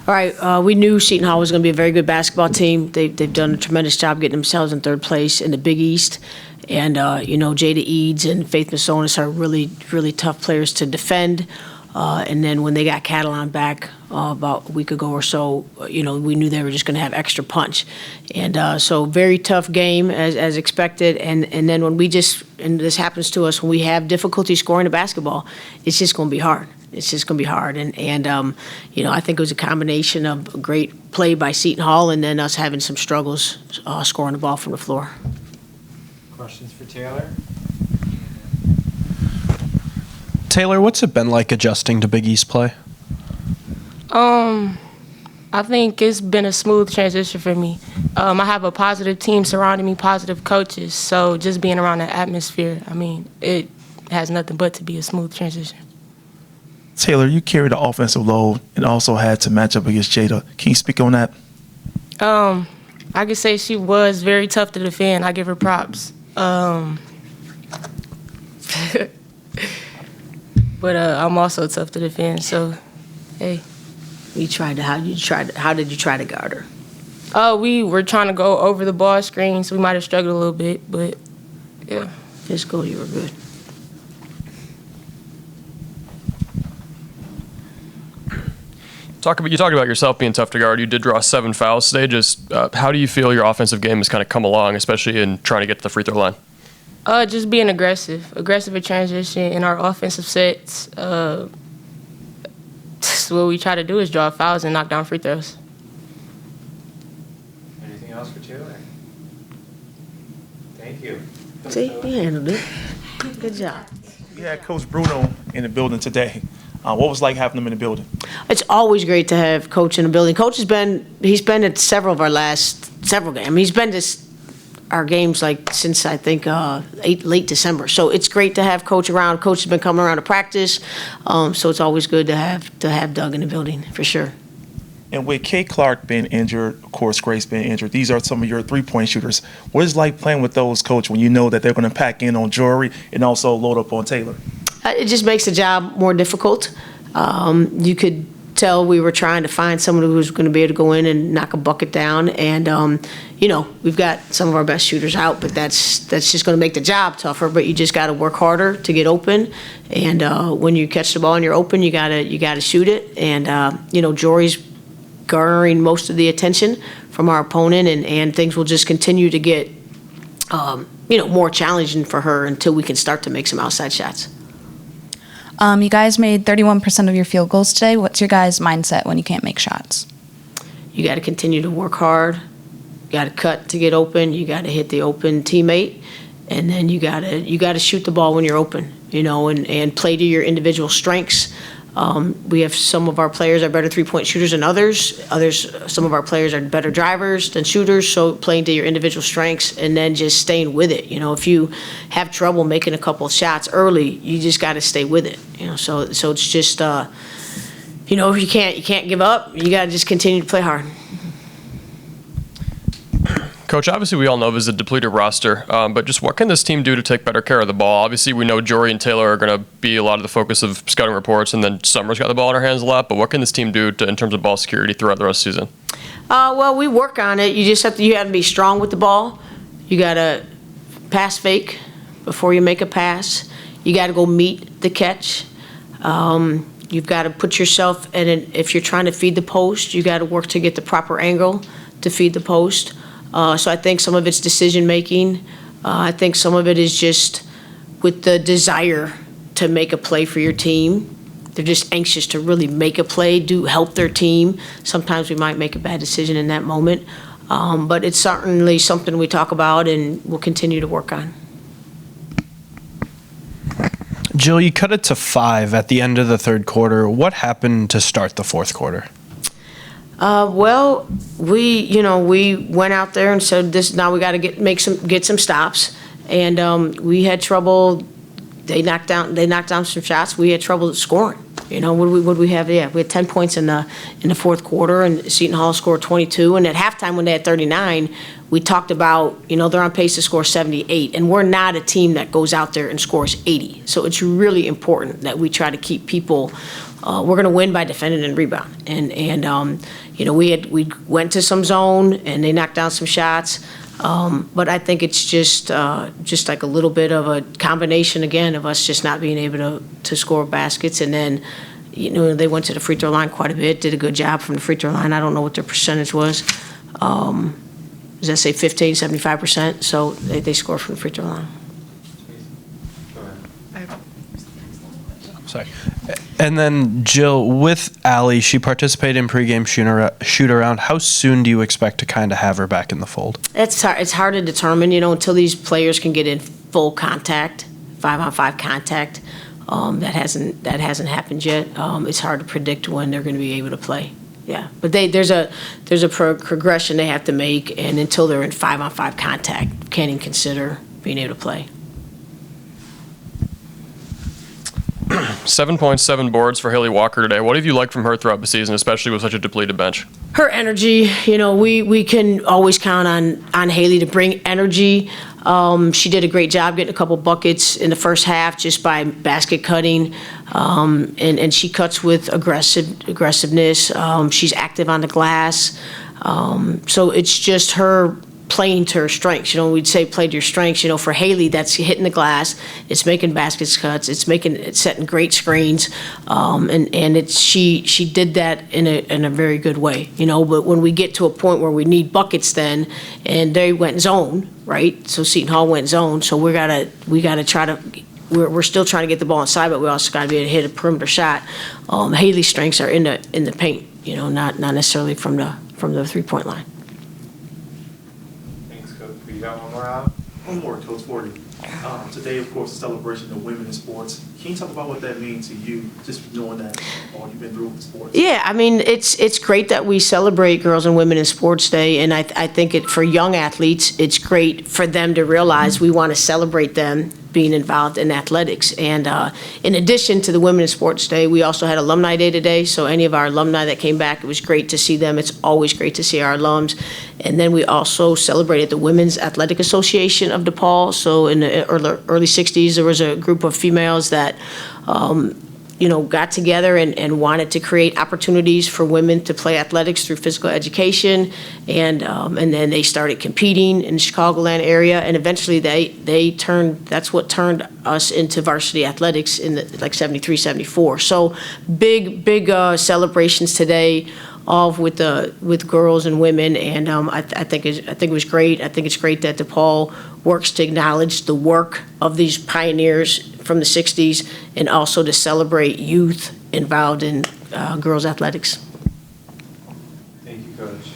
All right, we knew Seton Hall was going to be a very good basketball team. They've done a tremendous job getting themselves in third place in the Big East. And, Jada Eads and Faith Masonis are really, really tough players to defend. And then when they got Catalan back about a week ago or so, we knew they were just going to have extra punch. And so very tough game as expected. And then when and this happens to us, when we have difficulty scoring the basketball, it's just going to be hard. It's just going to be hard. And I think it was a combination of great play by Seton Hall and then us having some struggles scoring the ball from the floor. Questions for Taylor? Taylor, what's it been like adjusting to Big East play? I think it's been a smooth transition for me. I have a positive team surrounding me, positive coaches. So just being around that atmosphere, it has nothing but to be a smooth transition. Taylor, you carried the offensive load and also had to match up against Jada. Can you speak on that? I could say she was very tough to defend. I give her props. But I'm also tough to defend, so, hey. How did you try to guard her? We were trying to go over the ball screen, so we might have struggled a little bit, but, yeah. Physical, you were good. You talked about yourself being tough to guard. You did draw 7 fouls today. Just how do you feel your offensive game has kind of come along, especially in trying to get to the free throw line? Just being aggressive in transition in our offensive sets. What we try to do is draw fouls and knock down free throws. Anything else for Taylor? Thank you. See, you handled it. Good job. We had Coach Bruno in the building today. What was it like having him in the building? It's always great to have Coach in the building. Coach he's been at several of our last several games. He's been to our games since I think late December. So it's great to have Coach around. Coach has been coming around to practice, so it's always good to have Doug in the building for sure. And with Kay Clark being injured, of course, Grace being injured, these are some of your three-point shooters. What is it like playing with those, Coach, when you know that they're going to pack in on Jory and also load up on Taylor? It just makes the job more difficult. You could tell we were trying to find someone who was going to be able to go in and knock a bucket down. And, we've got some of our best shooters out, but that's just going to make the job tougher. But you just got to work harder to get open. And when you catch the ball and you're open, you gotta shoot it. And, Jory's garnering most of the attention from our opponent, and things will just continue to get, more challenging for her until we can start to make some outside shots. You guys made 31% of your field goals today. What's your guys' mindset when you can't make shots? You got to continue to work hard. You got to cut to get open. You got to hit the open teammate, and then you got to shoot the ball when you're open. And play to your individual strengths. We have some of our players are better three-point shooters than others. Some of our players are better drivers than shooters. So playing to your individual strengths and then just staying with it. If you have trouble making a couple of shots early, you just got to stay with it. So it's just you can't give up. You got to just continue to play hard. Coach, obviously we all know this is a depleted roster, but just what can this team do to take better care of the ball? Obviously we know Jory and Taylor are going to be a lot of the focus of scouting reports, and then Summer's got the ball in her hands a lot, but what can this team do in terms of ball security throughout the rest of the season? Well, we work on it. You just have to be strong with the ball. You got to pass fake before you make a pass. You got to go meet the catch. You've got to put yourself in if you're trying to feed the post, you got to work to get the proper angle to feed the post. So I think some of it's decision making. I think some of it is just with the desire to make a play for your team. They're just anxious to really make a play, help their team. Sometimes we might make a bad decision in that moment. But it's certainly something we talk about and we'll continue to work on. Jill, you cut it to 5 at the end of the third quarter. What happened to start the fourth quarter? Well, we went out there and said this. Now we got to get some stops, and we had trouble. They knocked down some shots. We had trouble scoring. You know, what we have? Yeah, we had 10 points in the fourth quarter, and Seton Hall scored 22. And at halftime, when they had 39, we talked about, you know, they're on pace to score 78, and we're not a team that goes out there and scores 80. So it's really important that we try to keep people. We're going to win by defending and rebound. And you know, we went to some zone and they knocked down some shots. But I think it's just like a little bit of a combination again of us just not being able to score baskets. And then, you know, they went to the free throw line quite a bit, did a good job from the free throw line. I don't know what their percentage was. Does that say 15, 75%? So they scored from the free throw line. Go ahead. Sorry. And then, Jill, with Allie, she participated in pregame shoot-around. How soon do you expect to kind of have her back in the fold? It's hard to determine, you know, until these players can get in full contact, 5-on-5 contact. That hasn't happened yet. It's hard to predict when they're going to be able to play. Yeah, but there's a progression they have to make, and until they're in 5-on-5 contact, can't even consider being able to play. 7 points, 7 boards for Haley Walker today. What have you liked from her throughout the season, especially with such a depleted bench? Her energy, you know, we can always count on Haley to bring energy. She did a great job getting a couple buckets in the first half just by basket cutting, and she cuts with aggressiveness. She's active on the glass, so it's just her playing to her strengths. You know, we'd say play to your strengths. You know, for Haley, that's hitting the glass, it's making baskets cuts, it's setting great screens, and she did that in a very good way. You know, but when we get to a point where we need buckets, then and they went zone, right? So Seton Hall went zone. So we gotta try to. We're still trying to get the ball inside, but we also got to be able to hit a perimeter shot. Haley's strengths are in the paint. You know, not necessarily from the 3-point line. You got one more out? One more, Coach Forty. Today, of course, a celebration of women in sports. Can you talk about what that means to you, just knowing that all you've been through with sports? Yeah, I mean, it's great that we celebrate Girls and Women in Sports Day, and I think for young athletes, it's great for them to realize we want to celebrate them being involved in athletics. And in addition to the Women in Sports Day, we also had Alumni Day today, so any of our alumni that came back, it was great to see them. It's always great to see our alums. And then we also celebrated the Women's Athletic Association of DePaul. So in the early 60s, there was a group of females that you know, got together and wanted to create opportunities for women to play athletics through physical education, and then they started competing in the Chicagoland area, and eventually that's what turned us into varsity athletics in like 73, 74. So big celebrations today, all with girls and women, and I think it was great. I think it's great that DePaul works to acknowledge the work of these pioneers from the 60s, and also to celebrate youth involved in girls athletics. Thank you, Coach.